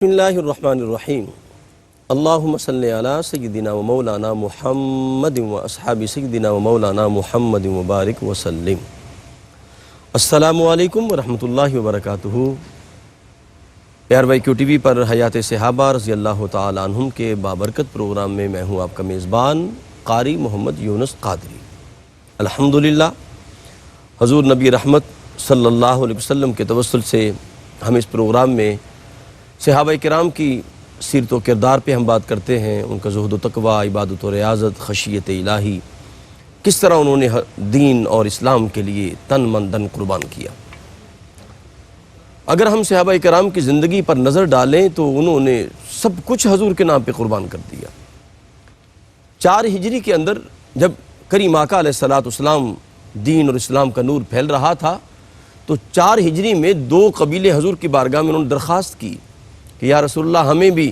بسم اللہ الرحمن الرحیم اللہم صلی علی سیدنا و مولانا محمد و اصحاب سیدنا و مولانا محمد مبارک وسلم۔ السلام علیکم ورحمۃ اللہ وبرکاتہ۔ پیار بھائی کیو ٹی وی پر حیات صحابہ رضی اللہ تعالیٰ عنہم کے بابرکت پروگرام میں میں ہوں آپ کا میزبان قاری محمد یونس قادری۔ الحمدللہ حضور نبی رحمت صلی اللہ علیہ وسلم کے توسل سے ہم اس پروگرام میں صحابہ کرام کی سیرت و کردار پہ ہم بات کرتے ہیں، ان کا زہد و تقوی، عبادت و ریاضت، خشیت الہی، کس طرح انہوں نے دین اور اسلام کے لیے تن من دن قربان کیا۔ اگر ہم صحابہ کرام کی زندگی پر نظر ڈالیں تو انہوں نے سب کچھ حضور کے نام پہ قربان کر دیا۔ 4 ہجری کے اندر جب کریم آقا علیہ السلام دین اور اسلام کا نور پھیل رہا تھا تو 4 ہجری میں 2 قبیلے حضور کی بارگاہ میں انہوں نے درخواست کی کہ یا رسول اللہ ہمیں بھی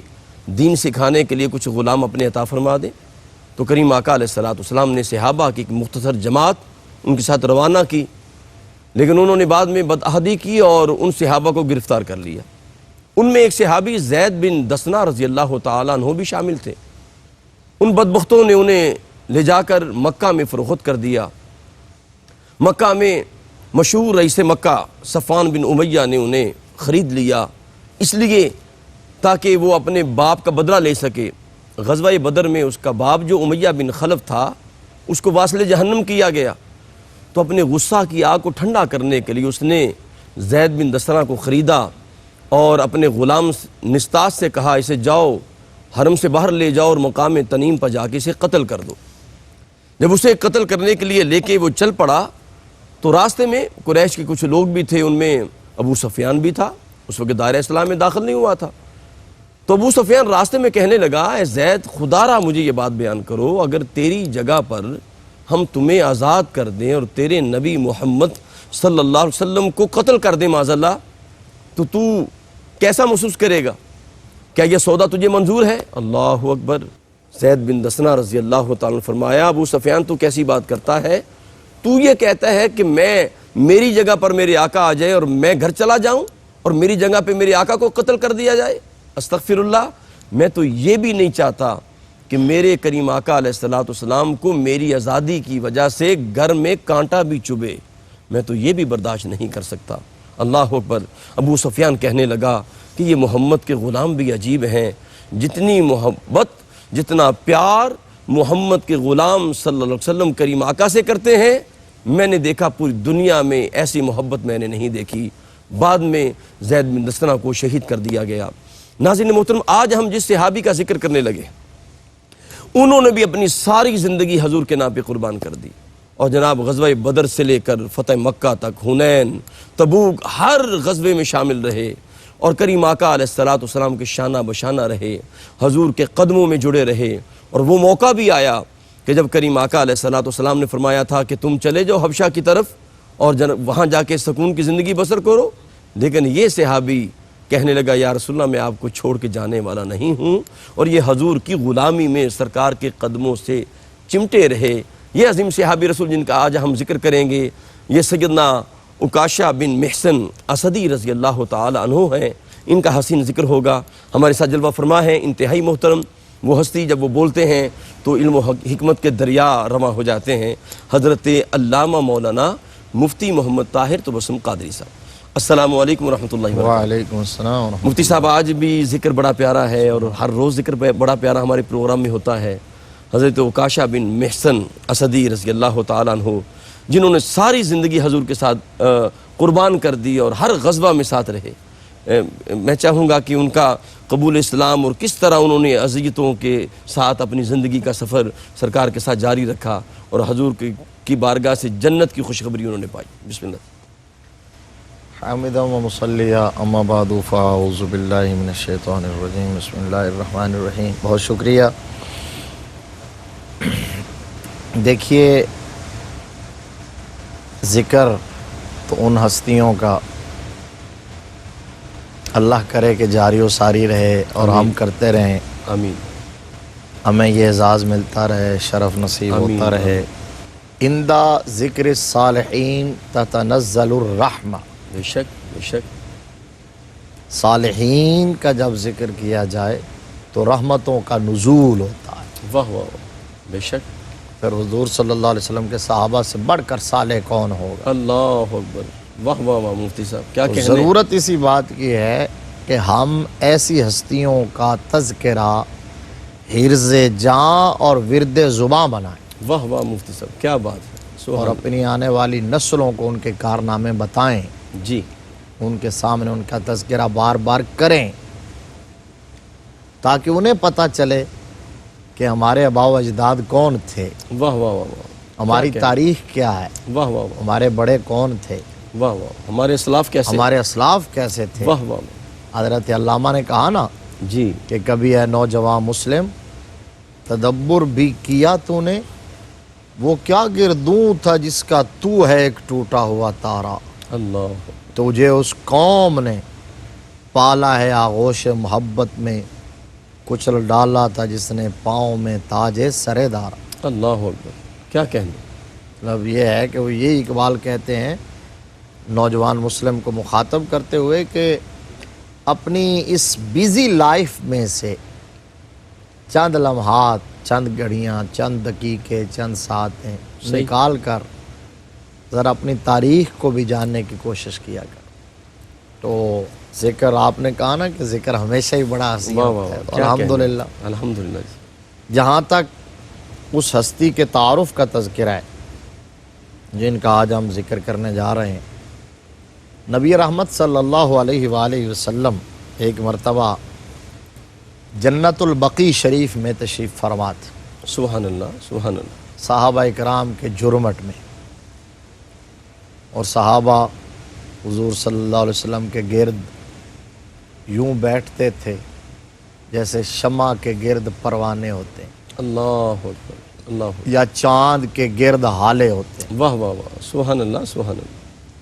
دین سکھانے کے لیے کچھ غلام اپنے عطا فرما دیں۔ تو کریم آقا علیہ السلام نے صحابہ کی ایک مختصر جماعت ان کے ساتھ روانہ کی، لیکن انہوں نے بعد میں بدعہدی کی اور ان صحابہ کو گرفتار کر لیا۔ ان میں ایک صحابی زید بن دسنہ رضی اللہ تعالیٰ عنہ بھی شامل تھے۔ ان بدبختوں نے انہیں لے جا کر مکہ میں فروخت کر دیا۔ مکہ میں مشہور رئیس مکہ صفوان بن امیہ نے انہیں خرید لیا، اس لیے تاکہ وہ اپنے باپ کا بدلہ لے سکے۔ غزوہ بدر میں اس کا باپ جو امیہ بن خلف تھا اس کو واصل جہنم کیا گیا، تو اپنے غصہ کی آگ کو ٹھنڈا کرنے کے لیے اس نے زید بن دسنہ کو خریدا اور اپنے غلام نستاس سے کہا اسے جاؤ حرم سے باہر لے جاؤ اور مقام تنیم پر جا کے اسے قتل کر دو۔ جب اسے قتل کرنے کے لیے لے کے وہ چل پڑا تو راستے میں قریش کے کچھ لوگ بھی تھے، ان میں ابو سفیان بھی تھا، اس وقت دائرہ اسلام میں داخل نہیں ہوا تھا۔ تو ابو سفیان راستے میں کہنے لگا اے زید خدا را مجھے یہ بات بیان کرو، اگر تیری جگہ پر ہم تمہیں آزاد کر دیں اور تیرے نبی محمد صلی اللہ علیہ وسلم کو قتل کر دیں معاذ اللہ تو کیسا محسوس کرے گا؟ کیا یہ سودا تجھے منظور ہے؟ اللہ اکبر۔ زید بن دسنہ رضی اللہ تعالیٰ نے فرمایا ابو سفیان تو کیسی بات کرتا ہے؟ تو یہ کہتا ہے کہ میری جگہ پر میرے آقا آ جائے اور میں گھر چلا جاؤں اور میری جگہ پہ میرے آقا کو قتل کر دیا جائے؟ استغفر اللہ، میں تو یہ بھی نہیں چاہتا کہ میرے کریم آقا علیہ السلام کو میری آزادی کی وجہ سے گھر میں کانٹا بھی چبھے، میں تو یہ بھی برداشت نہیں کر سکتا۔ اللہ اکبر۔ ابو سفیان کہنے لگا کہ یہ محمد کے غلام بھی عجیب ہیں، جتنی محبت جتنا پیار محمد کے غلام صلی اللہ علیہ وسلم کریم آقا سے کرتے ہیں میں نے دیکھا پوری دنیا میں ایسی محبت میں نے نہیں دیکھی۔ بعد میں زید بن دسنہ کو شہید کر دیا گیا۔ ناظرین محترم، آج ہم جس صحابی کا ذکر کرنے لگے انہوں نے بھی اپنی ساری زندگی حضور کے نام پہ قربان کر دی، اور جناب غزوہ بدر سے لے کر فتح مکہ تک، حنین، تبوک، ہر غزوے میں شامل رہے اور کریم آقا علیہ السلام کے شانہ بشانہ رہے، حضور کے قدموں میں جڑے رہے۔ اور وہ موقع بھی آیا کہ جب کریم آقا علیہ السلام نے فرمایا تھا کہ تم چلے جاؤ حبشہ کی طرف اور وہاں جا کے سکون کی زندگی بسر کرو، لیکن یہ صحابی کہنے لگا یا رسول اللہ میں آپ کو چھوڑ کے جانے والا نہیں ہوں، اور یہ حضور کی غلامی میں سرکار کے قدموں سے چمٹے رہے۔ یہ عظیم صحابی رسول جن کا آج ہم ذکر کریں گے یہ سیدنا عکاشہ بن محصن اسدی رضی اللہ تعالی عنہ ہیں، ان کا حسین ذکر ہوگا۔ ہمارے ساتھ جلوہ فرما ہے انتہائی محترم، وہ ہستی جب وہ بولتے ہیں تو علم و حکمت کے دریا رواں ہو جاتے ہیں، حضرت علامہ مولانا مفتی محمد طاہر تبسم قادری صاحب۔ السلام علیکم ورحمۃ اللہ وبرکاتہ۔ وعلیکم السلام ورحمۃ اللہ۔ مفتی صاحب آج بھی ذکر بڑا پیارا ہے اور ہر روز ذکر بڑا پیارا ہمارے پروگرام میں ہوتا ہے۔ حضرت عکاشہ بن محصن اسدی رضی اللہ تعالیٰ عنہ جنہوں نے ساری زندگی حضور کے ساتھ قربان کر دی اور ہر غزوہ میں ساتھ رہے، میں چاہوں گا کہ ان کا قبول اسلام اور کس طرح انہوں نے اذیتوں کے ساتھ اپنی زندگی کا سفر سرکار کے ساتھ جاری رکھا اور حضور کی بارگاہ سے جنت کی خوشخبری انہوں نے پائی۔ بسم اللہ۔ حامدہ و مصلیہ اما بعد فاعوذ باللہ من الشیطان الرجیم بسم اللہ الرحمن الرحیم۔ بہت شکریہ۔ دیکھیے ذکر تو ان ہستیوں کا اللہ کرے کہ جاری و ساری رہے اور ہم کرتے رہیں، آمین۔ ہمیں یہ اعزاز ملتا رہے، شرف نصیب ہوتا رہے۔ عندہ ذکر الصالحین تتنزل الرحمہ۔ بے شک بے شک۔ صالحین کا جب ذکر کیا جائے تو رحمتوں کا نزول ہوتا ہے۔ واہ واہ واہ، بے شک۔ پھر حضور صلی اللہ علیہ وسلم کے صحابہ سے بڑھ کر صالح کون ہوگا؟ اللہ اکبر، واہ واہ واہ مفتی صاحب کیا تو کہنے۔ ضرورت اسی بات کی ہے کہ ہم ایسی ہستیوں کا تذکرہ حرز جاں اور ورد زباں بنائیں واہ واہ مفتی صاحب کیا بات ہے، اور سبحان اپنی آنے والی نسلوں کو ان کے کارنامے بتائیں، اللہ۔ جی ان کے سامنے ان کا تذکرہ بار بار کریں تاکہ انہیں پتہ چلے کہ ہمارے آباء و اجداد کون تھے، واہ واہ واہ واہ، ہماری کیا تاریخ کیا ہے، واہ واہ واہ ہمارے بڑے کون تھے، واہ واہ، ہمارے اسلاف کیسے، ہمارے اسلاف کیسے تھے۔ واہ واہ واہ، حضرت علامہ نے کہا نا جی کہ کبھی اے نوجوان مسلم تدبر بھی کیا تو نے، وہ کیا گردوں تھا جس کا تو ہے ایک ٹوٹا ہوا تارا، اللہ، تجھے اس قوم نے پالا ہے آغوش محبت میں، کچل ڈالا تھا جس نے پاؤں میں تاج سرے دارا۔ اللہ اکبر، کیا کہنے۔ مطلب یہ ہے کہ وہ یہ اقبال کہتے ہیں نوجوان مسلم کو مخاطب کرتے ہوئے کہ اپنی اس بیزی لائف میں سے چند لمحات، چند گھڑیاں، چند دقیقے، چند ساعتیں صحیح۔ نکال کر ذرا اپنی تاریخ کو بھی جاننے کی کوشش کیا کر۔ تو ذکر آپ نے کہا نا کہ ذکر ہمیشہ ہی بڑا حسین واہ واہ ہوتا ہے، واہ، کیا الحمدللہ۔ کہنے۔ الحمدللہ جی، جہاں تک اس ہستی کے تعارف کا تذکرہ ہے جن کا آج ہم ذکر کرنے جا رہے ہیں، نبی رحمت صلی اللہ علیہ وآلہ وسلم ایک مرتبہ جنت البقیع شریف میں تشریف فرما تھے، سبحان اللہ سبحان اللہ، صحابہ اکرام کے جرمٹ میں، اور صحابہ حضور صلی اللہ علیہ وسلم کے گرد یوں بیٹھتے تھے جیسے شمع کے گرد پروانے ہوتے ہیں اللہ اکبر، اللہ اکبر، یا چاند کے گرد ہالے ہوتے ہیں۔ واہ واہ واہ، سبحان اللہ سبحان اللہ،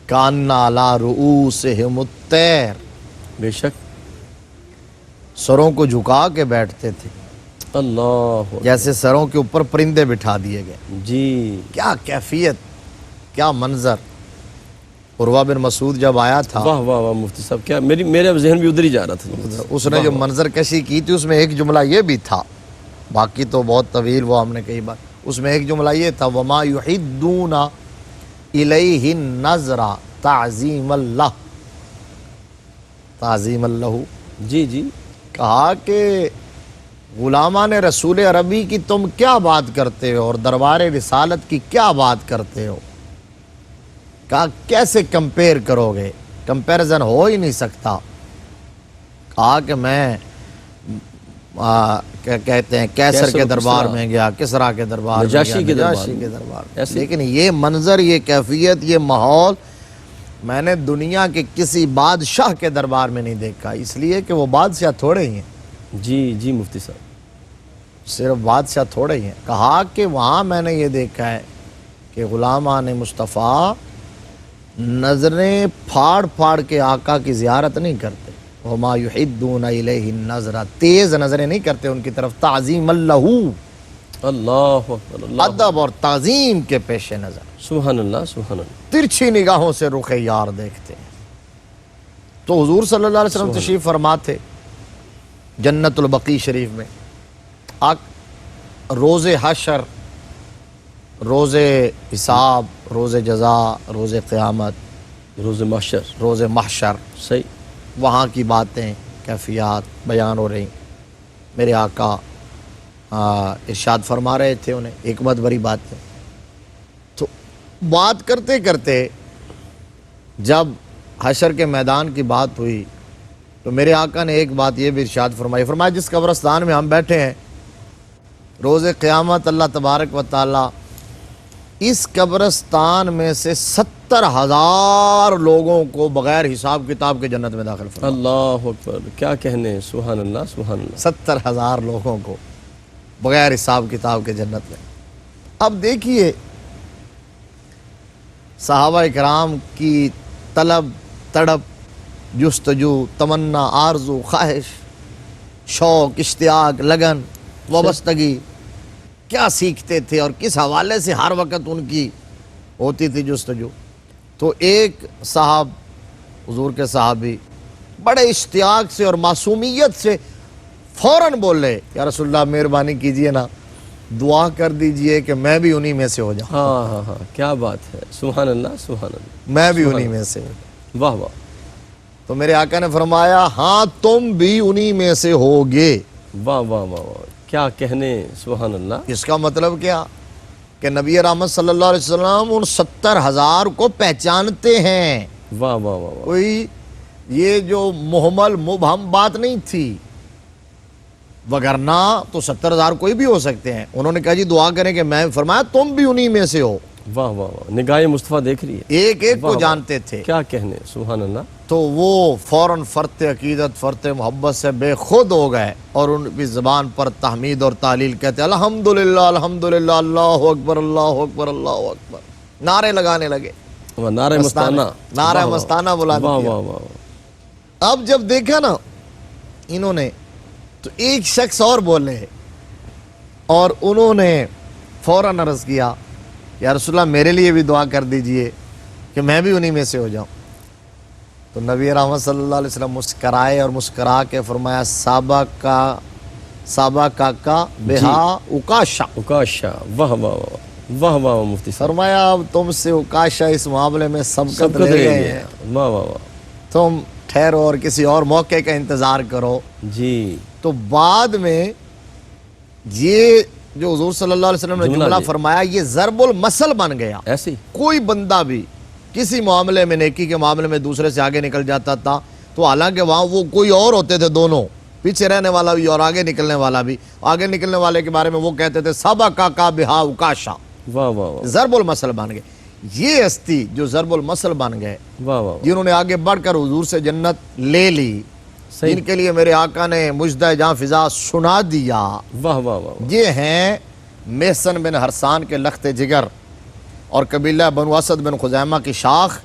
کان علی رؤوسہم الطیر، بے شک، سروں کو جھکا کے بیٹھتے تھے اللہ اکبر، جیسے سروں کے اوپر پرندے بٹھا دیے گئے۔ جی کیا کیفیت، کیا منظر۔ عروہ بن مسعود جب آیا تھا، واہ واہ واہ مفتی صاحب کیا، میرے ذہن بھی ادھر ہی جا رہا تھا۔ اس نے جو منظر کشی کی تھی اس میں ایک جملہ یہ بھی تھا، باقی تو بہت طویل وہ ہم نے کئی بار، اس میں ایک جملہ یہ تھا وما یحدون الیہ النظر تعظیم اللہ، تعظیم اللہ۔ جی جی، کہا کہ غلامان رسول عربی کی تم کیا بات کرتے ہو اور دربار رسالت کی کیا بات کرتے ہو، کہا کیسے کمپیئر کرو گے، کمپیریزن ہو ہی نہیں سکتا۔ کہا کہ میں کیا کہتے ہیں کیسر کے دربار میں گیا، کسرا کے دربار میں گیا، نجاشی کے نجاشی کے دربار میں، ایسے؟ لیکن یہ منظر، یہ کیفیت، یہ ماحول میں نے دنیا کے کسی بادشاہ کے دربار میں نہیں دیکھا، اس لیے کہ وہ بادشاہ تھوڑے ہی ہیں، جی جی مفتی صاحب، صرف بادشاہ تھوڑے ہی ہیں۔ کہا کہ وہاں میں نے یہ دیکھا ہے کہ غلامان مصطفیٰ نظریں پھاڑ پھاڑ کے آقا کی زیارت نہیں کرتے، وما یحدون الیہ النظر، تیز نظریں نہیں کرتے ان کی طرف، تعظیم اللہ، اللہ اکبر، اللہ ادب اور تعظیم کے پیش نظر، سبحان اللہ سبحان اللہ، ترچھی نگاہوں سے رخ یار دیکھتے ہیں۔ تو حضور صلی اللہ علیہ وسلم تشریف فرما تھے جنت البقیع شریف میں، روز حشر، روز حساب، روز جزا، روز قیامت، روز محشر، روز محشر، صحیح، وہاں کی باتیں، کیفیات بیان ہو رہی۔ میرے آقا ارشاد فرما رہے تھے انہیں حکمت بری باتیں، تو بات کرتے کرتے جب حشر کے میدان کی بات ہوئی تو میرے آقا نے ایک بات یہ بھی ارشاد فرمائی، فرمایا جس قبرستان میں ہم بیٹھے ہیں روز قیامت اللہ تبارک و تعالی اس قبرستان میں سے 70,000 لوگوں کو بغیر حساب کتاب کے جنت میں داخل فرمائے، اللہ اکبر، کیا کہنے، سبحان اللہ سبحان اللہ، 70,000 لوگوں کو بغیر حساب کتاب کے جنت میں۔ اب دیکھیے صحابہ اکرام کی طلب، تڑپ، جستجو، تمنا، آرزو، خواہش، شوق، اشتیاق، لگن، وابستگی، کیا سیکھتے تھے اور کس حوالے سے ہر وقت ان کی ہوتی تھی جستجو۔ تو ایک صاحب، حضور کے صحابی، بڑے اشتیاق سے اور معصومیت سے فوراً بولے یا رسول اللہ مہربانی کیجئے نا دعا کر دیجئے کہ میں بھی انہی میں سے ہو جاؤں. ہاں ہاں ہاں، کیا بات ہے، سبحان اللہ سبحان اللہ، میں بھی انہی میں سے ہو جاؤں. واہ واہ، تو میرے آقا نے فرمایا ہاں تم بھی انہی میں سے ہوگے. واہ واہ واہ واہ، کیا کہنے، سبحان اللہ. اس کا مطلب کیا کہ نبی رحمت صلی اللہ علیہ وسلم ان 70,000 کو پہچانتے ہیں. واہ واہ واہ واہ، کوئی یہ جو محمل مبہم بات نہیں تھی، وگرنہ تو 70,000 کوئی بھی ہو سکتے ہیں. انہوں نے کہا جی دعا کریں کہ میں، فرمایا تم بھی انہی میں سے ہو. واہ واہ واہ، نگاہ مصطفیٰ دیکھ رہی ہے، ایک ایک واہ کو واہ، جانتے تھے. کیا کہنے، سبحان اللہ. تو وہ فوراً فرط عقیدت فرط محبت سے بے خود ہو گئے اور ان کی زبان پر تحمید اور تعلیل کہتے الحمدللہ الحمدللہ اللہ اکبر اللہ اکبر اللہ اکبر، نعرے لگانے لگے. واہ، نعرہ مستانہ، نعرہ واہ واہ، مستانہ بلند واہ کیا. واہ واہ، اب جب دیکھا نا انہوں نے تو ایک شخص اور بولے اور انہوں نے فوراً عرض کیا یا رسول اللہ میرے لیے بھی دعا کر دیجئے کہ میں بھی انہی میں سے ہو جاؤں. تو نبی رحمت صلی اللہ علیہ وسلم مسکرائے اور مسکرا کے فرمایا سابا کا بہا اکاشا. اکاشا، واہ واہ واہ، واہ واہ، مفتی صاحب فرمایا اب تم سے اکاشا اس معاملے میں سبقت لے گئے ہیں، واہ واہ واہ، تم ٹھہرو اور کسی اور موقع کا انتظار کرو. جی. تو بعد میں یہ جو حضور صلی اللہ علیہ وسلم نے جملہ فرمایا یہ ضرب المثل بن گیا. ایسے ہی کوئی بندہ بھی کسی معاملے میں، نیکی کے معاملے میں دوسرے سے آگے نکل جاتا تھا تو حالانکہ وہاں وہ کوئی اور ہوتے تھے، دونوں پیچھے رہنے والا بھی اور آگے نکلنے والا بھی. آگے نکلنے والے کے بارے میں وہ کہتے تھے سابقا کا بہا اکاشا، واہ واہ واہ، ضرب المثل بن گئے. یہ ہستی جو ضرب المثل بن گئے، واہ واہ، جنہوں نے آگے بڑھ کر حضور سے جنت لے لی، صحیح، جن کے لیے میرے آقا نے مجدہ جاں فضا سنا دیا، واہ واہ واہ، یہ ہیں محسن بن حرسان کے لخت جگر اور قبیلہ بنو اسد بن خزیمہ کی شاخ،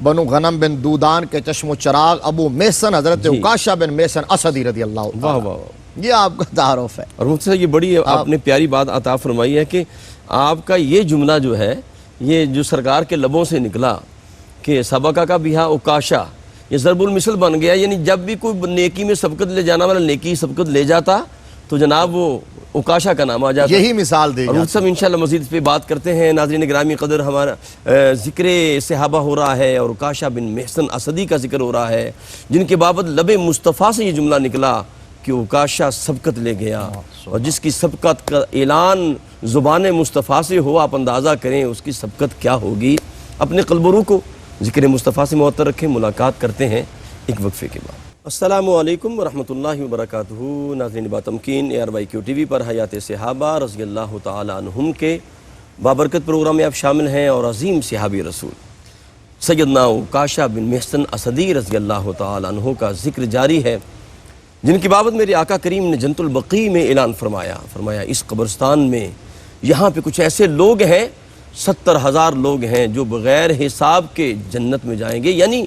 بنو غنم بن دودان کے چشم و چراغ، ابو محسن حضرت عکاشہ بن محسن اسدی رضی اللہ واہ تعالیٰ. واہ واہ. یہ آپ کا تعارف ہے. اور مجھ سے یہ بڑی آپ نے پیاری بات عطا فرمائی ہے کہ آپ کا یہ جملہ جو ہے، یہ جو سرکار کے لبوں سے نکلا کہ سبقہ کا بہا اکاشا، یہ ضرب المثل بن گیا. یعنی جب بھی کوئی نیکی میں سبقت لے جانا والا نیکی سبقت لے جاتا تو جناب وہ اکاشا کا نام آ جاتا. یہی مثال دے اور گا. مجھ سے انشاءاللہ مزید اس پہ بات کرتے ہیں. ناظرین گرامی قدر، ہمارا ذکر صحابہ ہو رہا ہے اور عکاشہ بن محسن اسدی کا ذکر ہو رہا ہے، جن کے بابت لب مصطفیٰ سے یہ جملہ نکلا کہ عکاشہ سبقت لے گیا. اور جس کی سبقت کا اعلان زبان مصطفیٰ سے ہو، آپ اندازہ کریں اس کی سبقت کیا ہوگی. اپنے قلب و روح کو ذکر مصطفیٰ سے معطر رکھیں. ملاقات کرتے ہیں ایک وقفے کے بعد. السلام علیکم ورحمۃ اللہ وبرکاتہ. ناظرین باتمکین ARYQ TV پر حیات صحابہ رضی اللہ تعالی عنہم کے بابرکت پروگرام میں آپ شامل ہیں اور عظیم صحابی رسول سیدنا عکاشہ بن محسن اسدی رضی اللہ تعالی عنہ کا ذکر جاری ہے، جن کی بابت میرے آقا کریم نے جنت البقیع میں اعلان فرمایا اس قبرستان میں یہاں پہ کچھ ایسے لوگ ہیں، 70,000 لوگ ہیں جو بغیر حساب کے جنت میں جائیں گے. یعنی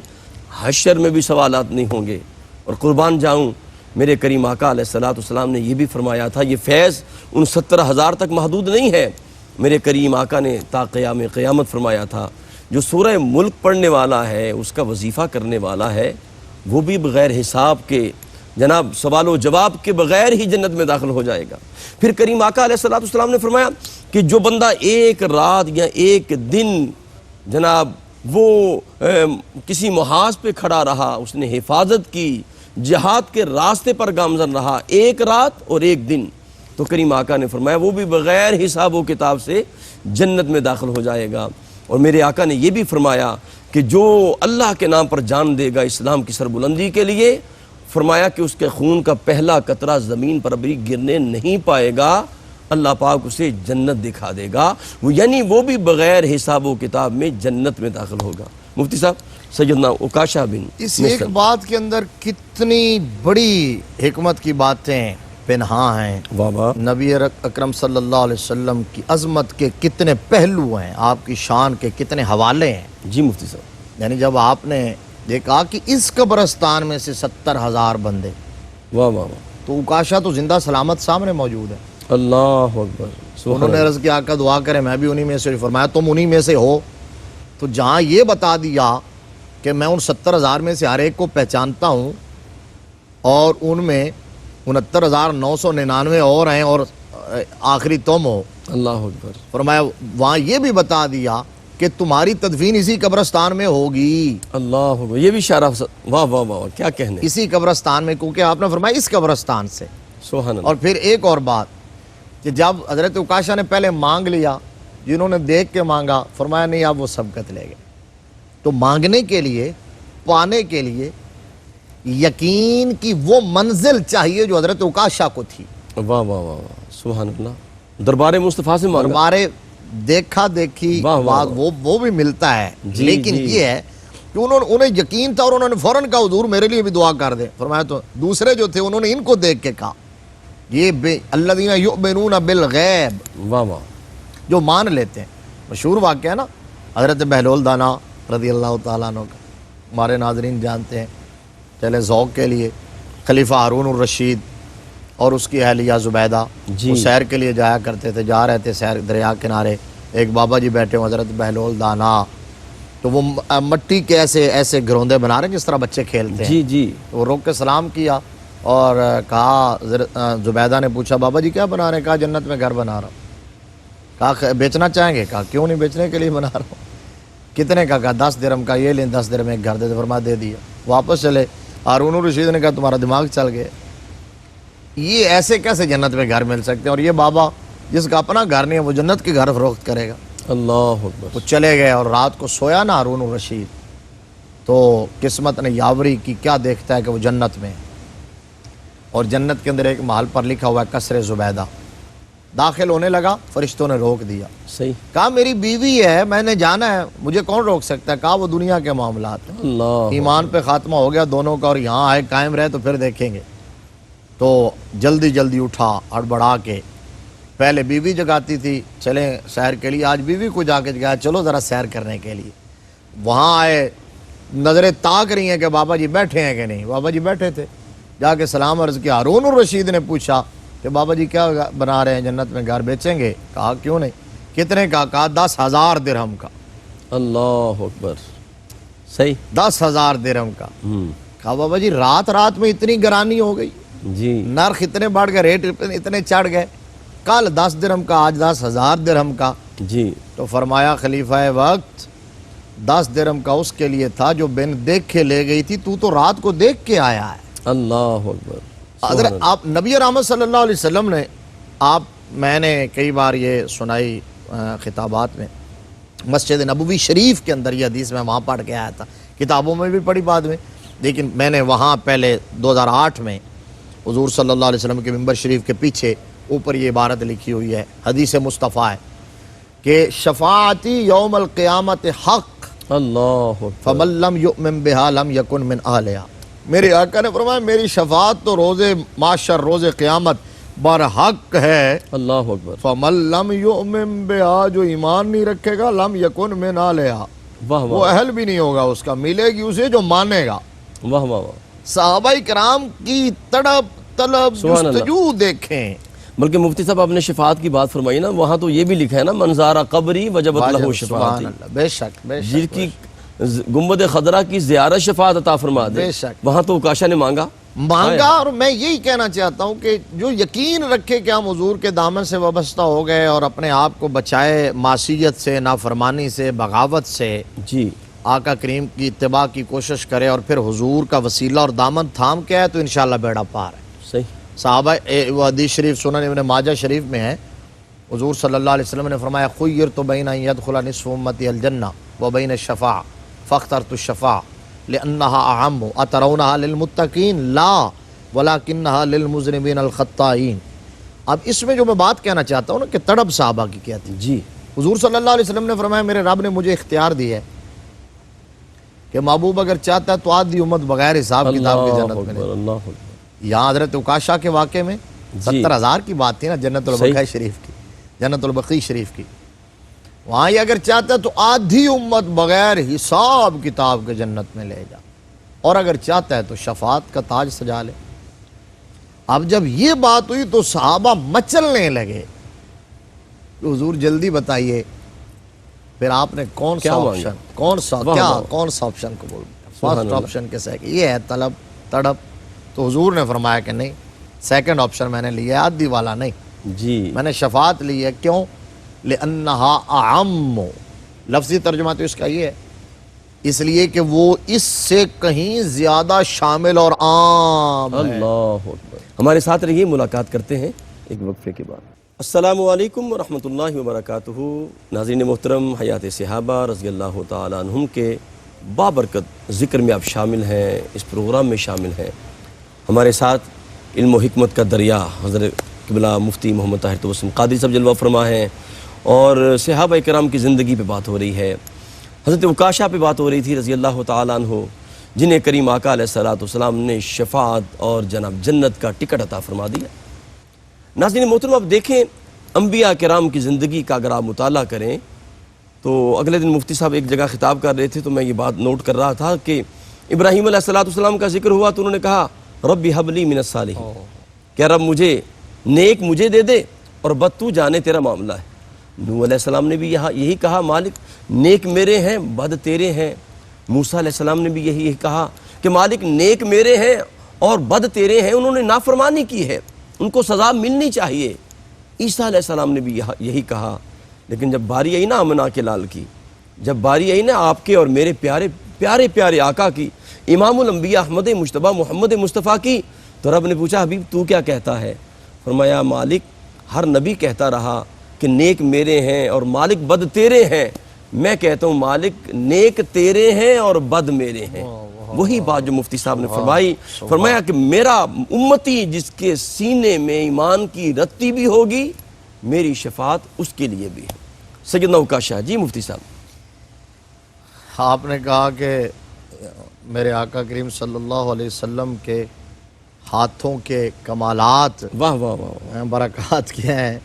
حشر میں بھی سوالات نہیں ہوں گے. اور قربان جاؤں میرے کریم آقا علیہ السلام نے یہ بھی فرمایا تھا یہ فیض ان 70,000 تک محدود نہیں ہے. میرے کریم آقا نے تا قیام قیامت فرمایا تھا جو سورہ ملک پڑھنے والا ہے، اس کا وظیفہ کرنے والا ہے، وہ بھی بغیر حساب کے جناب سوال و جواب کے بغیر ہی جنت میں داخل ہو جائے گا. پھر کریم آقا علیہ السلام نے فرمایا کہ جو بندہ ایک رات یا ایک دن جناب وہ کسی محاذ پہ کھڑا رہا، اس نے حفاظت کی، جہاد کے راستے پر گامزن رہا، ایک رات اور ایک دن، تو کریم آقا نے فرمایا وہ بھی بغیر حساب و کتاب سے جنت میں داخل ہو جائے گا. اور میرے آقا نے یہ بھی فرمایا کہ جو اللہ کے نام پر جان دے گا اسلام کی سربلندی کے لیے، فرمایا کہ اس کے خون کا پہلا قطرہ زمین پر ابھی گرنے نہیں پائے گا، اللہ پاک اسے جنت دکھا دے گا. یعنی وہ بھی بغیر حساب و کتاب میں جنت میں داخل ہوگا. مفتی صاحب سیدنا عکاشہ بن اس ایک بات کے اندر کتنی بڑی حکمت کی باتیں پنہاں ہیں. واہ، نبی اکرم صلی اللہ علیہ وسلم کی عظمت کے کتنے پہلو ہیں، آپ کی شان کے کتنے حوالے ہیں. جی مفتی صاحب. یعنی جب آپ نے دیکھا کہ اس قبرستان میں سے 70,000 بندے، واہ واہ، تو عکاشہ تو زندہ سلامت سامنے موجود ہے. اللہ اکبر. انہوں نے عرض کیا آقا دعا کرے میں بھی انہی میں سے، فرمایا تم انہی میں سے ہو. تو جہاں یہ بتا دیا کہ میں ان 70,000 میں سے ہر ایک کو پہچانتا ہوں اور ان میں 69,999 اور ہیں اور آخری تم ہو. اللہ اکبر. فرمایا وہاں یہ بھی بتا دیا کہ تمہاری تدفین اسی قبرستان میں ہوگی. اللہ اکبر. یہ بھی اشارہ. واہ واہ واہ کیا کہنے. اسی قبرستان میں, کیونکہ آپ نے فرمایا اس قبرستان سے. سبحان اللہ. اور پھر ایک اور بات کہ جب حضرت عکاشہ نے پہلے مانگ لیا, جنہوں نے دیکھ کے مانگا, فرمایا نہیں آپ وہ سبقت لے گئے. تو مانگنے کے لیے, پانے کے لیے یقین کی وہ منزل چاہیے جو حضرت عکاشہ کو تھی. واہ واہ واہ واہ سبحان اللہ. دربار مصطفیٰ سے مانگا. ہمارے دیکھا دیکھی واہ واہ بات وہ بھی ملتا ہے, جی لیکن جی. یہ ہے کہ انہیں یقین تھا اور انہوں نے فوراً کہا حضور میرے لیے بھی دعا کر دیں. فرمایا تو دوسرے جو تھے انہوں نے ان کو دیکھ کے کہا یہ الذین یؤمنون بالغیب, واہ واہ جو مان لیتے ہیں. مشہور واقعہ ہے نا حضرت بہلول دانا رضی اللہ تعالیٰ عنہ کا, ہمارے ناظرین جانتے ہیں. چلے ذوق کے لیے خلیفہ ہارون الرشید اور اس کی اہلیہ زبیدہ جی. وہ سیر کے لیے جایا کرتے تھے, جا رہے تھے سیر دریا کنارے. ایک بابا جی بیٹھے ہوں حضرت بہلول دانا, تو وہ مٹی کے ایسے گروندے بنا رہے ہیں جس طرح بچے کھیلتے ہیں. جی جی. وہ روک کے سلام کیا اور کہا, زبیدہ نے پوچھا بابا جی کیا بنا رہے ہیں؟ کہا جنت میں گھر بنا رہا ہوں. کہا بیچنا چاہیں گے؟ کہا کیوں نہیں, بیچنے کے لیے بنا رہا ہوں. کتنے کا؟ کہا 10 درہم کا. یہ لیں 10 درہم ایک گھر دے. فرمایا دے دیا. واپس چلے. ہارون الرشید نے کہا تمہارا دماغ چل گیا, یہ ایسے کیسے جنت میں گھر مل سکتے ہیں؟ اور یہ بابا جس کا اپنا گھر نہیں ہے وہ جنت کے گھر فروخت کرے گا. اللہ اکبر. وہ چلے گئے اور رات کو سویا نا ہارون الرشید, تو قسمت نے یاوری کی, کیا دیکھتا ہے کہ وہ جنت میں ہے. اور جنت کے اندر ایک محل پر لکھا ہوا ہے قصر زبیدہ. داخل ہونے لگا, فرشتوں نے روک دیا. صحیح. کہا میری بیوی ہے, میں نے جانا ہے, مجھے کون روک سکتا ہے؟ کہا وہ دنیا کے معاملات ہیں, اللہ. ایمان پہ خاتمہ ہو گیا دونوں کا اور یہاں آئے قائم رہے تو پھر دیکھیں گے. تو جلدی جلدی اٹھا ہڑبڑا کے. پہلے بیوی جگاتی تھی چلیں سیر کے لیے, آج بیوی کو جا کے جگایا چلو ذرا سیر کرنے کے لیے. وہاں آئے, نظریں تاک رہی ہیں کہ بابا جی بیٹھے ہیں کہ نہیں. بابا جی بیٹھے تھے. جا کے سلام عرض کیا. ہارون الرشید نے پوچھا کہ بابا جی کیا بنا رہے ہیں, جنت میں گھر بیچیں گے؟ کہا کیوں نہیں. کتنے کا؟ کہا 10,000 درہم کا. اللہ اکبر. صحیح. 10,000 درہم کا. کہا بابا جی رات میں اتنی گرانی ہو گئی, جی. نرخ اتنے بڑھ گئے, ریٹ اتنے چڑھ گئے. کل 10 درہم کا, آج 10,000 درہم کا. جی. تو فرمایا خلیفہ وقت 10 درہم کا اس کے لیے تھا جو بن دیکھ کے لے گئی تھی, تو رات کو دیکھ کے آیا ہے. اللہ اکبر. حضرت آپ نبی رحمت صلی اللہ علیہ وسلم نے, میں نے کئی بار یہ سنائی خطابات میں, مسجد نبوی شریف کے اندر یہ حدیث میں وہاں پڑھ کے آیا تھا, کتابوں میں بھی پڑھی بعد میں, لیکن میں نے وہاں پہلے 2008 میں حضور صلی اللہ علیہ وسلم کے ممبر شریف کے پیچھے اوپر یہ عبارت لکھی ہوئی ہے, حدیث مصطفیٰ ہے کہ شفاعتی یوم القیامت حق اللہ اکبر. فمن لم یؤمن بها لم یکن من اہلها. میرے آقا نے فرمایا میری شفاعت تو روز معاشر, روز قیامت برحق ہے. اللہ اکبر. فمن لم یؤمن بها, جو ایمان نہیں رکھے گا, لم یکن من اہلها, واہ وہ واہ اہل بھی نہیں ہوگا اس کا, ملے گی اسے جو مانے گا. واہ واہ واہ. صحابہ کرام کی تڑپ طلب سبحان اللہ. جستجو دیکھیں. بلکہ مفتی صاحب آپ نے شفاعت کی بات فرمائی نا, وہاں تو یہ بھی لکھا ہے نا, منظارہ قبری وجبت لہو شفاعتی. سبحان اللہ. بے شک بے جن شک کی گنبد خضرا کی زیارت شفاعت عطا فرما دے, بے شک. وہاں تو عکاشہ نے مانگا. مانگا. اور میں یہی کہنا چاہتا ہوں کہ جو یقین رکھے کہ ہم حضور کے دامن سے وابستہ ہو گئے اور اپنے آپ کو بچائے معصیت سے, نافرمانی سے, بغاوت سے, جی. آقا کریم کی اتباع کی کوشش کرے اور پھر حضور کا وسیلہ اور دامن تھام کے ہے, تو انشاءاللہ بیڑا پار ہے. صحیح. صحابہ وہ حدیث شریف سنن ابن ماجہ شریف میں ہے, حضور صلی اللہ علیہ وسلم نے فرمایا خیرت بین ان یدخل نصف امتی الجنہ وبین الشفاعہ فاخترت الشفاعہ لانہا اعم اترونہا للمتقین لا ولکنہا للمذنبین الخطائین. اب اس میں جو میں بات کہنا چاہتا ہوں نا کہ تڑپ صحابہ کی کیا تھی. جی. حضور صلی اللہ علیہ وسلم نے فرمایا میرے رب نے مجھے اختیار دی ہے کہ محبوب اگر چاہتا ہے تو آدھی امت بغیر حساب کتاب کی جنت میں لے. اللہ اکبر. یہاں حضرت عکاشہ کے واقعے میں 70,000 کی بات تھی نا, جنت البقیع شریف کی, جنت البقیع شریف کی. وہاں یہ اگر چاہتا ہے تو آدھی امت بغیر حساب کتاب کے جنت میں لے جا, اور اگر چاہتا ہے تو شفاعت کا تاج سجا لے. اب جب یہ بات ہوئی تو صحابہ مچلنے لگے کہ حضور جلدی بتائیے پھر آپ نے کون سا آپشن کون سا آپشن قبول کیا؟ فرسٹ آپشن کے سیکنڈ یہ ہے طلب تڑپ، تو حضور نے فرمایا کہ نہیں، سیکنڈ آپشن میں نے لیا ہے، عادی والا نہیں، جی میں نے شفاعت لی ہے۔ کیوں؟ لِأَنَّهَا أَعَمُّ، لفظی ترجمہ تو اس کا یہ ہے، اس لیے کہ وہ اس سے کہیں زیادہ شامل اور عام ہے۔ اللہ اکبر۔ ہمارے ساتھ رہیے، ملاقات کرتے ہیں ایک وقفے کے بعد۔ السلام علیکم ورحمۃ اللہ وبرکاتہ۔ ناظرین محترم، حیات صحابہ رضی اللہ تعالیٰ عنہم کے بابرکت ذکر میں آپ شامل ہیں، اس پروگرام میں شامل ہیں۔ ہمارے ساتھ علم و حکمت کا دریا حضرت قبلہ مفتی محمد طاہر توسم قادری صاحب جلوہ فرما ہیں، اور صحابہ کرام کی زندگی پہ بات ہو رہی ہے۔ حضرت عکاشہ پہ بات ہو رہی تھی رضی اللہ تعالیٰ عنہ، جنہیں کریم آقا علیہ السلام نے شفاعت اور جناب جنت کا ٹکٹ عطا فرما دیا۔ ناظرین محترم، اب دیکھیں انبیاء کرام کی زندگی کا اگر آپ مطالعہ کریں تو اگلے دن مفتی صاحب ایک جگہ خطاب کر رہے تھے تو میں یہ بات نوٹ کر رہا تھا کہ ابراہیم علیہ السلام کا ذکر ہوا تو انہوں نے کہا رب حب لی من الصالحین، کہ رب مجھے نیک مجھے دے دے اور بد تو جانے تیرا معاملہ ہے۔ نوح علیہ السلام نے بھی یہی کہا مالک نیک میرے ہیں بد تیرے ہیں۔ موسیٰ علیہ السلام نے بھی یہی کہا کہ مالک نیک میرے ہیں اور بد تیرے ہیں، انہوں نے نافرمانی کی ہے، ان کو سزا ملنی چاہیے۔ عیسیٰ علیہ السلام نے بھی یہی کہا، لیکن جب باری آئی نا امنا کے لال کی، جب باری آئی نا آپ کے اور میرے پیارے پیارے آقا کی، امام الانبیاء احمد مجتبیٰ محمد مصطفیٰ کی، تو رب نے پوچھا حبیب تو کیا کہتا ہے؟ فرمایا مالک ہر نبی کہتا رہا کہ نیک میرے ہیں اور مالک بد تیرے ہیں، میں کہتا ہوں مالک نیک تیرے ہیں اور بد میرے ہیں۔ وہی بات جو مفتی صاحب نے فرمایا کہ میرا امتی جس کے سینے میں ایمان کی رتی بھی ہوگی، میری شفاعت اس کے لیے بھی ہے۔ سیدنا عکاشہ جی مفتی صاحب، آپ نے کہا کہ میرے آقا کریم صلی اللہ علیہ وسلم کے ہاتھوں کے کمالات واہ واہ واہ، برکات کیا ہیں،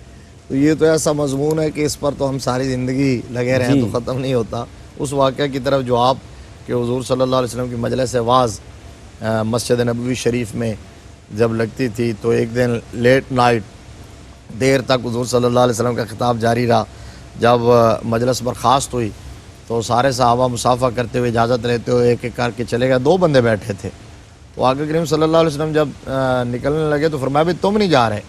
تو یہ تو ایسا مضمون ہے کہ اس پر تو ہم ساری زندگی لگے رہیں تو ختم نہیں ہوتا۔ اس واقعہ کی طرف جو آپ کہ حضور صلی اللہ علیہ وسلم کی مجلس واعظ مسجد نبوی شریف میں جب لگتی تھی تو ایک دن لیٹ نائٹ دیر تک حضور صلی اللہ علیہ وسلم کا خطاب جاری رہا۔ جب مجلس برخاست ہوئی تو سارے صحابہ مسافہ کرتے ہوئے اجازت لیتے ہوئے ایک ایک کر کے چلے گئے، 2 بندے بیٹھے تھے۔ تو آقا کریم صلی اللہ علیہ وسلم جب نکلنے لگے تو فرمایا بھی تم نہیں جا رہے؟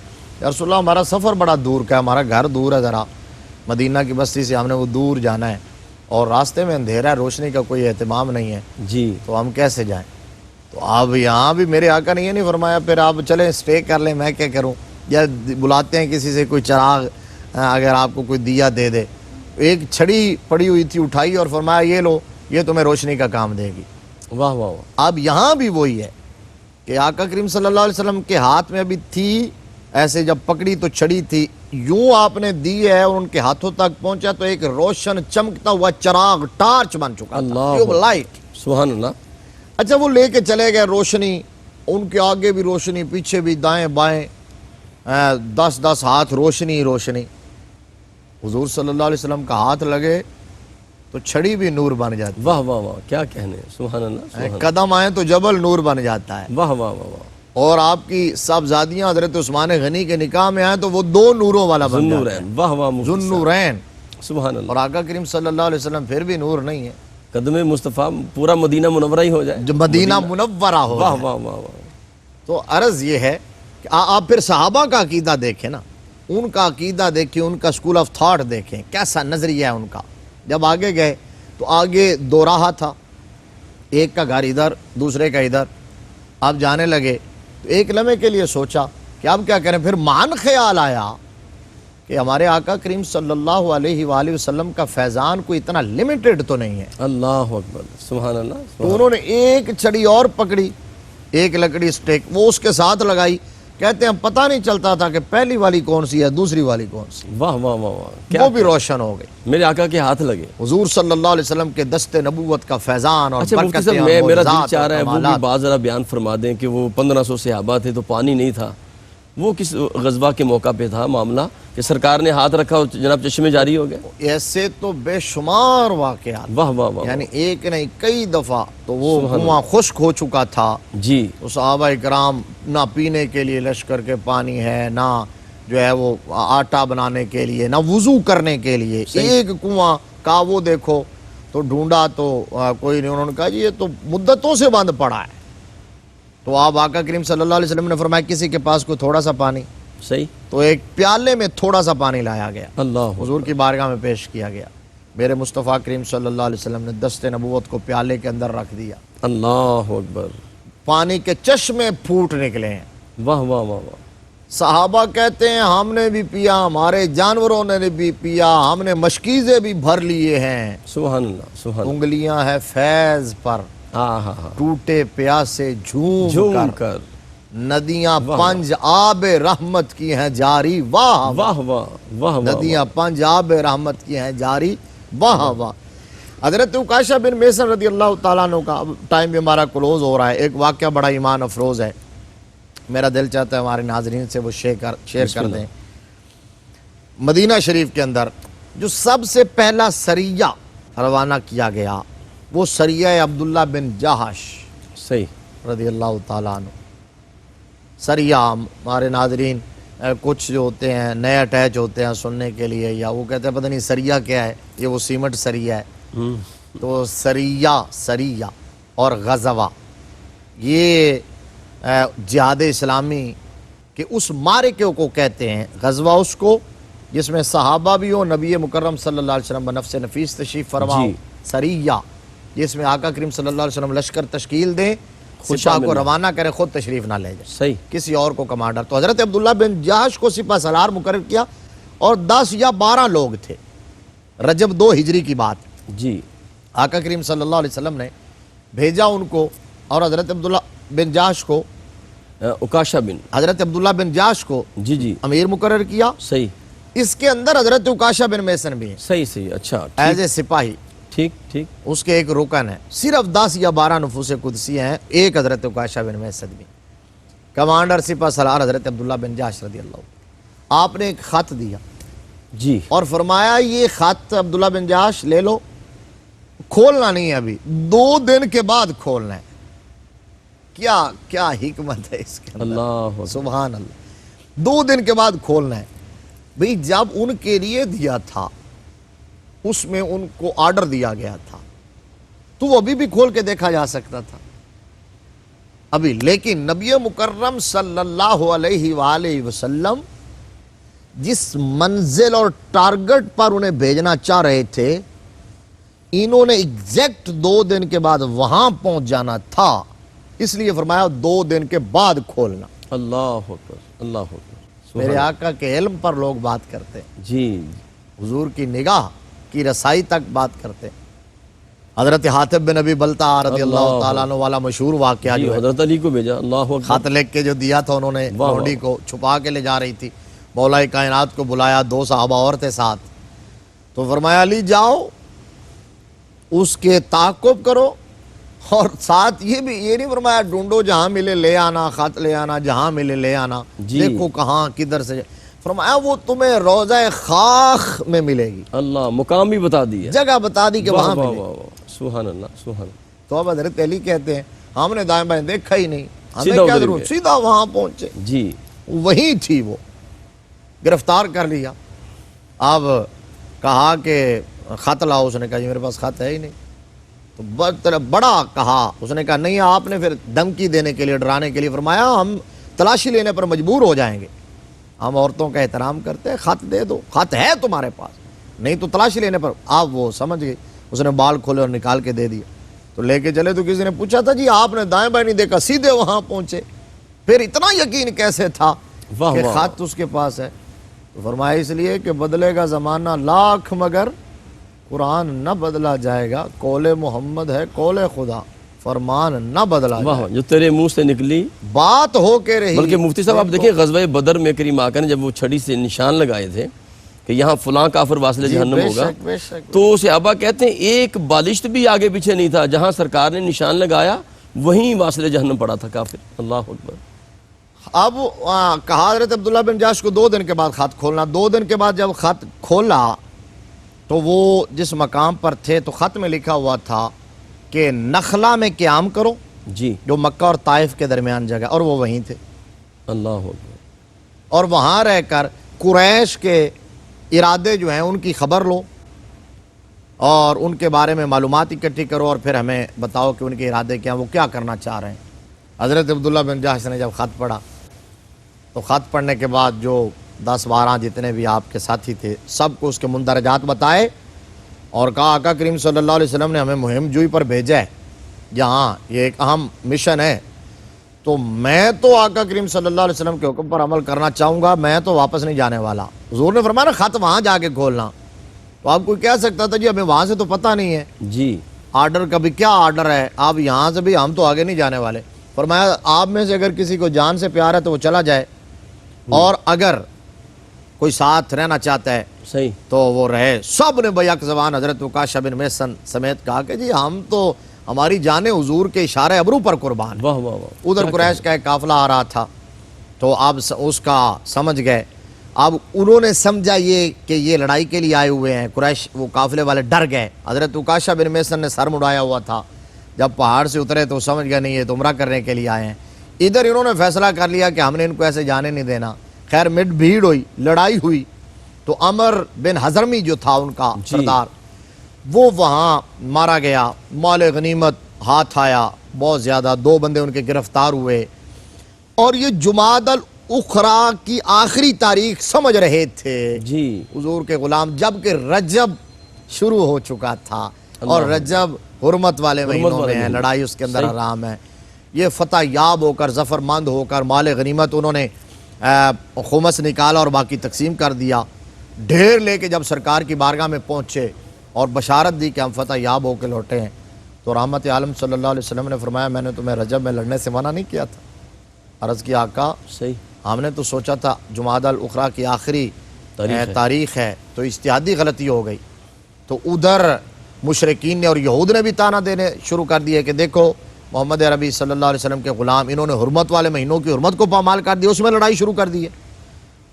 یا رسول اللہ ہمارا سفر بڑا دور کا ہے، ہمارا گھر دور ہے، ذرا مدینہ کی بستی سے ہم نے وہ دور جانا ہے اور راستے میں اندھیرا ہے، روشنی کا کوئی اہتمام نہیں ہے، جی تو ہم کیسے جائیں؟ تو آپ یہاں بھی میرے آقا نے یہ نہیں فرمایا پھر آپ چلیں اسٹے کر لیں، میں کیا کروں؟ یا بلاتے ہیں کسی سے کوئی چراغ اگر آپ کو کوئی دیا دے دے، ایک چھڑی پڑی ہوئی تھی اٹھائی اور فرمایا یہ لو، یہ تمہیں روشنی کا کام دے گی۔ واہ واہ واہ۔ اب یہاں بھی وہی ہے کہ آقا کریم صلی اللہ علیہ وسلم کے ہاتھ میں ابھی تھی، ایسے جب پکڑی تو چھڑی تھی، یوں آپ نے دی ہے اور ان کے ہاتھوں تک پہنچا تو ایک روشن چمکتا ہوا چراغ ٹارچ بن چکا تھا، ٹیوب لائٹ۔ سبحان اللہ۔ اچھا وہ لے کے چلے گئے روشنی، ان کے آگے بھی روشنی، پیچھے بھی، دائیں بائیں 10 ہاتھ روشنی روشنی۔ حضور صلی اللہ علیہ وسلم کا ہاتھ لگے تو چھڑی بھی نور بن جاتی، واہ واہ واہ، کیا کہنے، سبحان اللہ۔ قدم آئیں تو جبل نور بن جاتا ہے، واہ واہ واہ واہ۔ اور آپ کی صاحبزادیاں حضرت عثمان غنی کے نکاح میں آئیں تو وہ 2 نوروں والا بن جاتا ہے، ذوالنورین، واہ واہ، ذوالنورین۔ سبحان اللہ۔ اور آقا کریم صلی اللہ علیہ وسلم پھر بھی نور نہیں ہے، قدم مصطفیٰ پورا مدینہ منورہ ہی ہو جائے، جو مدینہ منورہ ہو واہ جائے۔ واہ واہ واہ۔ تو عرض یہ ہے کہ آپ پھر صحابہ کا عقیدہ دیکھیں نا، ان کا عقیدہ دیکھیں، ان کا سکول آف تھاٹ دیکھیں، کیسا نظریہ ہے ان کا۔ جب آگے گئے تو آگے 2 راہ تھا، ایک کا گھر ادھر دوسرے کا ادھر۔ آپ جانے لگے تو ایک لمحے کے لیے سوچا کہ اب کیا کریں، پھر مان خیال آیا کہ ہمارے آقا کریم صلی اللہ علیہ وآلہ وسلم کا فیضان کوئی اتنا لمیٹڈ تو نہیں ہے۔ اللہ اکبر، سبحان اللہ۔ تو انہوں نے ایک چھڑی اور پکڑی، ایک لکڑی سٹیک وہ اس کے ساتھ لگائی، کہتے ہیں پتہ نہیں چلتا تھا کہ پہلی والی کون سی ہے دوسری والی کون سی، واہ واہ واہ واہ، وہ بھی روشن ہو گئی۔ میرے آقا کے ہاتھ لگے۔ حضور صلی اللہ علیہ وسلم کے دست نبوت کا فیضان اور اچھا مفتی برکتیں صاحب، اور میرا دل معجزات چاہ رہا ہے اور وہ بھی کمالات۔ بات ذرا بیان فرما دیں کہ وہ 1500 صحابہ تھے تو پانی نہیں تھا، وہ کس غزوہ کے موقع پہ تھا معاملہ کہ سرکار نے ہاتھ رکھا اور جناب چشمے جاری ہو گئے؟ ایسے تو بے شمار واقعات، واہ واہ واہ، یعنی ایک نہیں کئی دفعہ تو وہ کنواں خشک ہو چکا تھا، جی تو صحابہ کرام نہ پینے کے لیے لشکر کے پانی ہے، نہ جو ہے وہ آٹا بنانے کے لیے، نہ وضو کرنے کے لیے، ایک کنواں کہا وہ دیکھو، تو ڈھونڈا تو کوئی نہیں. انہوں نے کہا جی یہ تو مدتوں سے بند پڑا ہے. تو آپ آقا کریم صلی اللہ علیہ وسلم نے فرمایا کسی کے پاس کوئی تھوڑا سا پانی؟ صحیح. تو ایک پیالے میں تھوڑا سا پانی لایا گیا، اللہ حضور کی بارگاہ میں پیش کیا گیا. میرے مصطفیٰ کریم صلی اللہ علیہ وسلم نے دست نبوت کو پیالے کے اندر رکھ دیا. اللہ اکبر. پانی کے چشمے پھوٹ نکلے ہیں. واہ واہ واہ واہ. صحابہ کہتے ہیں ہم نے بھی پیا، ہمارے جانوروں نے بھی پیا، ہم نے مشکیزیں بھی بھر لیے ہیں. سبحان اللہ سبحان اللہ. انگلیاں ہے فیض پر، ہاں ہاں ہاں. ٹوٹے پیاسے جھوم جھوم کر، کر. ندیاں پنج آب رحمت کی ہیں جاری. واہ واہ واہ واہ. ندیاں پنج آب رحمت کی ہیں جاری. واہ واہ. حضرت عکاشہ بن محصن رضی اللہ تعالیٰ عنہ کا، اب ٹائم بھی ہمارا کلوز ہو رہا ہے، ایک واقعہ بڑا ایمان افروز ہے، میرا دل چاہتا ہے ہمارے ناظرین سے وہ شیئر کر دیں. مدینہ شریف کے اندر جو سب سے پہلا سریہ روانہ کیا گیا وہ سریہ عبداللہ بن جہش صحیح رضی اللہ تعالیٰ عنہ. سریہ ہمارے ناظرین کچھ جو ہوتے ہیں نئے اٹیچ ہوتے ہیں سننے کے لیے، یا وہ کہتے ہیں پتہ نہیں سریہ کیا ہے، یہ وہ سیمنٹ سریہ ہے. تو سریہ اور غزوہ یہ جہاد اسلامی کے اس معرکے کو کہتے ہیں. غزوہ اس کو جس میں صحابہ بھی ہو، نبی مکرم صلی اللہ علیہ وسلم بنفس نفیس تشریف فرما ہو. سریہ جس میں آقا کریم صلی اللہ علیہ وسلم لشکر تشکیل دیں، سپاہ کو روانہ کرے، خود تشریف نہ لے جائے، صحیح، کسی اور کو کمانڈر. تو حضرت عبداللہ بن جہش کو سپہ سالار مقرر کیا، اور 10 یا 12 لوگ تھے. رجب 2 ہجری کی بات. جی. آقا کریم صلی اللہ علیہ وسلم نے بھیجا ان کو، اور حضرت عبداللہ بن جہش کو، عکاشہ بن، حضرت عبداللہ بن جہش کو جی جی امیر مقرر کیا. صحیح. اس کے اندر حضرت عکاشہ بن محصن بھی ہیں صحیح صحیح. اچھا ایز اے سپاہی. ٹھیک ٹھیک. اس کے ایک رکن ہے. صرف 10 یا 12 نفوس قدسی ہیں، ایک حضرت عکاشہ بن محصن بھی. کمانڈر سپہ سالار حضرت عبداللہ بن جہش رضی اللہ. آپ نے ایک خط دیا جی. اور فرمایا یہ خط عبداللہ بن جہش لے لو، کھولنا نہیں ہے ابھی، 2 دن کے بعد کھولنا ہے. کیا حکمت ہے اس کے اندر. اللہ سبحان اللہ. 2 دن کے بعد کھولنا ہے. بھئی جب ان کے لیے دیا تھا اس میں ان کو آرڈر دیا گیا تھا تو وہ ابھی بھی کھول کے دیکھا جا سکتا تھا ابھی. لیکن نبی مکرم صلی اللہ علیہ وآلہ وسلم جس منزل اور ٹارگٹ پر انہیں بھیجنا چاہ رہے تھے، انہوں نے ایگزیکٹ 2 دن کے بعد وہاں پہنچ جانا تھا، اس لیے فرمایا 2 دن کے بعد کھولنا. اللہ اکبر اللہ اکبر. میرے آقا کے علم پر لوگ بات کرتے ہیں، جی. حضور کی نگاہ کی رسائی تک بات کرتے ہیں. حضرت حاتب بن ابی بلتع رضی اللہ تعالیٰ عنہ والا مشہور واقعہ جی جو ہے، حضرت علی کو بھیجا. اللہ اکبر. خط لکھ کے جو دیا تھا انہوں نے لونڈی کو، چھپا کے لے جا رہی تھی، مولا کائنات کو بلایا، 2 صحابہ اور تھے ساتھ. تو فرمایا علی جاؤ اس کے تعاقب کرو، اور ساتھ یہ نہیں فرمایا ڈھونڈو جہاں ملے لے آنا، خط لے آنا، جہاں ملے لے آنا، دیکھو کہاں کدھر سے. فرمایا وہ تمہیں روضہ خاخ میں ملے گی. اللہ مقام بھی بتا دیا، جگہ بتا دی کہ وہاں ملے. سبحان اللہ سبحان اللہ. تو اب حضرت علی کہتے ہیں ہم نے دائیں بائیں دیکھا ہی نہیں، ہمیں سیدھا کیا ادھر ضرورت، گئے. سیدھا وہاں پہنچے. جی. وہی تھی وہ. گرفتار کر لیا. اب کہا کہ خط لاؤ، اس نے کہا جی میرے پاس خط ہے ہی نہیں. تو بڑا کہا، اس نے کہا نہیں، آپ نے پھر دھمکی دینے کے لیے، ڈرانے کے لیے فرمایا ہم تلاشی لینے پر مجبور ہو جائیں گے، ہم عورتوں کا احترام کرتے ہیں، خط دے دو، خط ہے تمہارے پاس، نہیں تو تلاشی لینے پر. آپ وہ سمجھ گئے، اس نے بال کھولے اور نکال کے دے دیا. تو لے کے چلے تو کسی نے پوچھا تھا جی آپ نے دائیں بائیں نہیں دیکھا، سیدھے وہاں پہنچے، پھر اتنا یقین کیسے تھا کہ خط اس کے پاس ہے؟ تو فرمایا اس لیے کہ بدلے گا زمانہ لاکھ مگر قرآن نہ بدلا جائے گا، قول محمد ہے قول خدا، فرمان نہ بدلا جائے گا. جو تیرے منہ سے نکلی بات ہو کے رہی. بلکہ مفتی صاحب آپ دیکھیں غزوہ بدر میں کریم آقا نے جب وہ چھڑی سے نشان لگائے تھے کہ یہاں فلاں کافر واصل جہنم ہوگا، تو صحابہ کہتے ہیں ایک بالشت بھی آگے پیچھے نہیں تھا، جہاں سرکار نے نشان لگایا وہیں واصل جہنم پڑا تھا کافر. اللہ اکبر. اب کہا حضرت عبداللہ بن جہش کو 2 دن کے بعد خط کھولنا. 2 دن کے بعد جب خط کھولا تو وہ جس مقام پر تھے تو خط میں لکھا ہوا تھا کہ نخلا میں قیام کرو، جی، جو مکہ اور طائف کے درمیان جگہ، اور وہ وہیں تھے. اللہ اکبر. اور وہاں رہ کر قریش کے ارادے جو ہیں ان کی خبر لو، اور ان کے بارے میں معلومات اکٹھی کرو اور پھر ہمیں بتاؤ کہ ان کے ارادے کیا ہیں، وہ کیا کرنا چاہ رہے ہیں۔ حضرت عبداللہ بن جحش نے جب خط پڑھا تو خط پڑھنے کے بعد جو 10-12 جتنے بھی آپ کے ساتھی تھے سب کو اس کے مندرجات بتائے اور کہا آقا کریم صلی اللہ علیہ وسلم نے ہمیں مہم جوئی پر بھیجا ہے، جہاں یہ ایک اہم مشن ہے، تو میں تو آقا کریم صلی اللہ علیہ وسلم کے حکم پر عمل کرنا چاہوں گا، میں تو واپس نہیں جانے والا۔ حضور نے فرمایا نا خط وہاں جا کے کھولنا، تو آپ کوئی کہہ سکتا تھا جی ہمیں وہاں سے تو پتہ نہیں ہے جی آرڈر کا بھی کیا آرڈر ہے، آپ یہاں سے بھی ہم تو آگے نہیں جانے والے۔ فرمایا آپ میں سے اگر کسی کو جان سے پیار ہے تو وہ چلا جائے، اور اگر کوئی ساتھ رہنا چاہتا ہے صحیح، تو وہ رہے۔ سب نے بیک زبان حضرت عکاشہ بن محصن سمیت کہا کہ جی ہم تو ہماری جانیں حضور کے اشارے ابرو پر قربان ہیں۔ واہ واہ واہ، ادھر قریش کا ایک قافلہ آ رہا تھا تو آپ اس کا سمجھ گئے۔ اب انہوں نے سمجھا یہ کہ یہ لڑائی کے لیے آئے ہوئے ہیں، قریش وہ قافلے والے ڈر گئے۔ حضرت عکاشہ بن محصن نے سر مڑایا ہوا تھا، جب پہاڑ سے اترے تو سمجھ گئے نہیں یہ تو عمرہ کرنے کے لیے آئے ہیں۔ ادھر انہوں نے فیصلہ کر لیا کہ ہم نے ان کو ایسے جانے نہیں دینا۔ خیر مٹ بھیڑ ہوئی، لڑائی ہوئی، تو عمر بن حضرمی جو تھا ان کا سردار، وہ وہاں مارا گیا، مال غنیمت ہاتھ آیا بہت زیادہ، 2 بندے ان کے گرفتار ہوئے، اور یہ جمادی الاخری کی آخری تاریخ سمجھ رہے تھے جی حضور کے غلام، جبکہ رجب شروع ہو چکا تھا، اور رجب حرمت والے مہینوں میں ہے، لڑائی اس کے اندر حرام ہے۔ یہ فتح یاب ہو کر، ظفر مند ہو کر مال غنیمت انہوں نے خمس نکالا اور باقی تقسیم کر دیا۔ ڈھیر لے کے جب سرکار کی بارگاہ میں پہنچے اور بشارت دی کہ ہم فتح یاب ہو کے لوٹے ہیں، تو رحمت عالم صلی اللہ علیہ وسلم نے فرمایا میں نے تمہیں رجب میں لڑنے سے منع نہیں کیا تھا۔ عرض کیا آقا صحیح، ہم نے تو سوچا تھا جمادی الاخری کی آخری تاریخ ہے، تو اجتہادی غلطی ہو گئی۔ تو ادھر مشرکین نے اور یہود نے بھی تانا دینے شروع کر دیے کہ دیکھو محمد عربی صلی اللہ علیہ وسلم کے غلام، انہوں نے حرمت والے مہینوں کی حرمت کو پامال کر دیا، اس میں لڑائی شروع کر دی ہے۔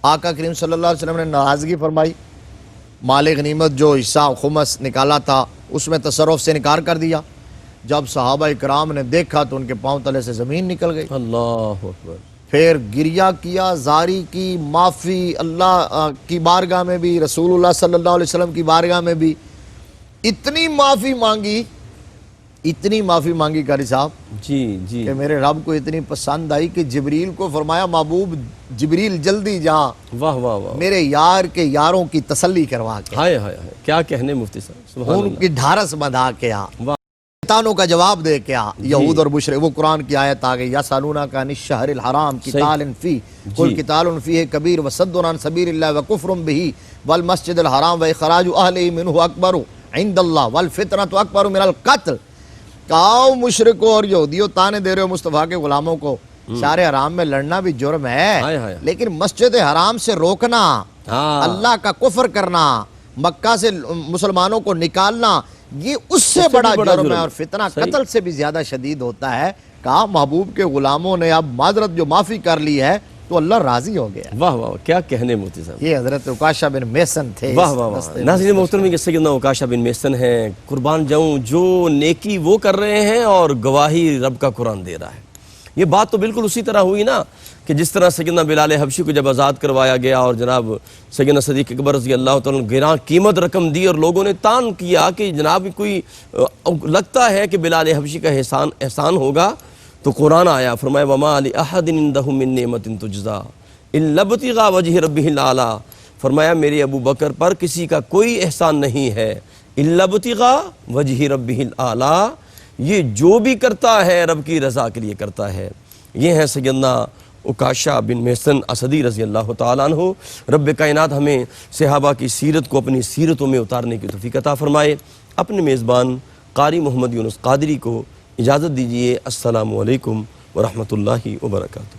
آقا کریم صلی اللہ علیہ وسلم نے ناراضگی فرمائی، مال غنیمت جو حصہ خمس نکالا تھا اس میں تصرف سے انکار کر دیا۔ جب صحابہ اکرام نے دیکھا تو ان کے پاؤں تلے سے زمین نکل گئی، اللہ اکبر، پھر گریہ کیا، زاری کی، معافی اللہ کی بارگاہ میں بھی، رسول اللہ صلی اللہ علیہ وسلم کی بارگاہ میں بھی اتنی معافی مانگی قاری صاحب جی جی، کہ میرے رب کو اتنی پسند آئی کہ جبریل کو فرمایا محبوب جبریل جلدی جا واہ واہ واہ، میرے یار کے یاروں کی تسلی کروا کے، ہائے ہائے ہائے، کیا کہنے مفتی صاحب، سبحان ان اللہ، کی ڈھارس بندھا کے آ، واہ، شیطانوں کا جواب دے کے آ۔ یہود اور مشرک، وہ قرآن کی آیت آ گئی یسألونک عن الشہر الحرام قتال فیہ قل قتال فیہ کبیر وصد عن سبیل اللہ وکفر بہ والمسجد الحرام واخراج اہلہ منہ اکبر عند اللہ والفتنۃ اکبر من القتل۔ کہاؤ مشرکوں اور یہودیوں تانے دے رہے ہو مصطفیٰ کے غلاموں کو، شہر حرام میں لڑنا بھی جرم ہے، لیکن مسجد حرام سے روکنا، اللہ کا کفر کرنا، مکہ سے مسلمانوں کو نکالنا، یہ اس سے بڑا جرم ہے، اور فتنہ قتل سے بھی زیادہ شدید ہوتا ہے۔ کہا محبوب کے غلاموں نے اب معذرت جو معافی کر لی ہے تو اللہ راضی ہو گیا۔ واہ واہ، کیا کہنے مفتی صاحب، یہ حضرت عکاشہ بن محصن تھے۔ واہ واہ واہ، ناظرین محترم، کہ سیدنا عکاشہ بن محصن ہیں، قربان جاؤں، جو نیکی وہ کر رہے ہیں اور گواہی رب کا قرآن دے رہا ہے۔ یہ بات تو بالکل اسی طرح ہوئی نا کہ جس طرح سیدنا بلال حبشی کو جب آزاد کروایا گیا اور جناب سیدنا صدیق اکبر رضی اللہ تعالیٰ نے گراں قیمت رقم دی اور لوگوں نے تان کیا کہ جناب کوئی لگتا ہے کہ بلال حبشی کا احسان ہوگا، تو قرآن آیا، فرمایا وَمَا لِأَحَدٍ عِندَهُ مِن نِعْمَةٍ تُجْزَىٰ إِلَّا ابْتِغَاءَ وَجْهِ رَبِّهِ الْأَعْلَىٰ۔ فرمایا میرے ابو بکر پر کسی کا کوئی احسان نہیں ہے، إِلَّا ابْتِغَاءَ وَجْهِ رَبِّهِ الْأَعْلَىٰ، یہ جو بھی کرتا ہے رب کی رضا کے لیے کرتا ہے۔ یہ ہے سیدنا عکاشہ بن محصن اسدی رضی اللہ تعالیٰ عنہ۔ رب کائنات ہمیں صحابہ کی سیرت کو اپنی سیرتوں میں اتارنے کی توفیق عطا فرمائے۔ اپنے میزبان قاری محمد یونس قادری کو اجازت دیجیے۔ السلام علیکم ورحمۃ اللہ وبرکاتہ۔